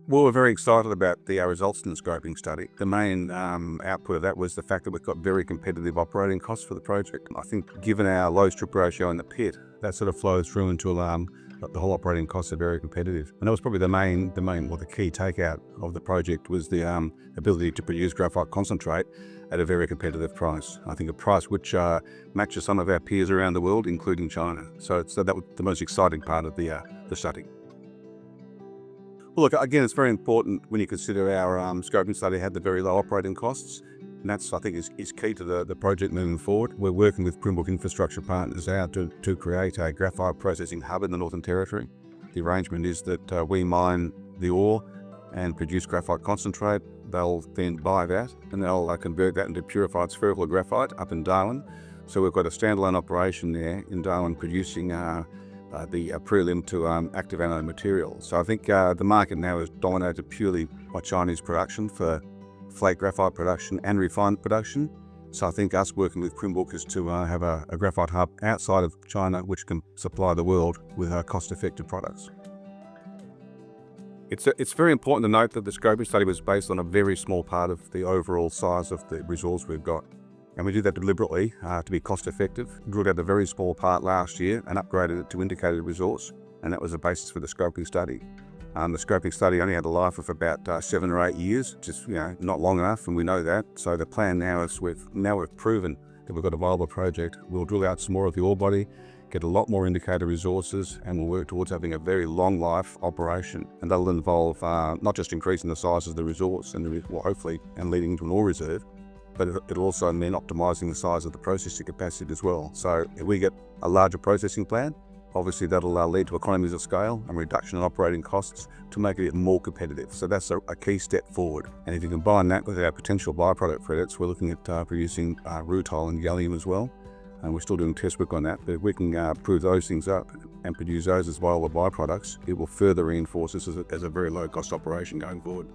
Well, we're very excited about the results in the scoping study. The main output of that was the fact that we've got very competitive operating costs for the project. I think given our low strip ratio in the pit, that sort of flows through into the whole operating costs are very competitive. And that was probably the key takeout of the project was the ability to produce graphite concentrate at a very competitive price. I think a price which matches some of our peers around the world, including China. So that was the most exciting part of the study. Well, look, again, it's very important when you consider our scoping study had the very low operating costs. And that's, I think, is key to the project moving forward. We're working with Crimbrook Infrastructure Partners out to create a graphite processing hub in the Northern Territory. The arrangement is that we mine the ore and produce graphite concentrate. They'll then buy that and they'll convert that into purified spherical graphite up in Darwin. So we've got a standalone operation there in Darwin producing the prelim to active anode material. So I think the market now is dominated purely by Chinese production for flake graphite production and refined production. So I think us working with Crimbrook is to have a graphite hub outside of China which can supply the world with cost-effective products. It's very important to note that the scoping study was based on a very small part of the overall size of the resource we've got. And we did that deliberately to be cost effective. Drilled out a very small part last year and upgraded it to indicated resource. And that was the basis for the scoping study. The scoping study only had a life of about 7 or 8 years, just not long enough, and we know that. So the plan now is we've proven that we've got a viable project. We'll drill out some more of the ore body, get a lot more indicated resources, and we'll work towards having a very long life operation. And that'll involve not just increasing the size of the resource and hopefully leading to an ore reserve, but it'll also mean optimising the size of the processing capacity as well. So if we get a larger processing plant, obviously that'll lead to economies of scale and reduction in operating costs to make it more competitive. So that's a key step forward. And if you combine that with our potential byproduct credits, we're looking at producing rutile and gallium as well. And we're still doing test work on that, but if we can prove those things up and produce those as viable byproducts, it will further reinforce this as a very low cost operation going forward.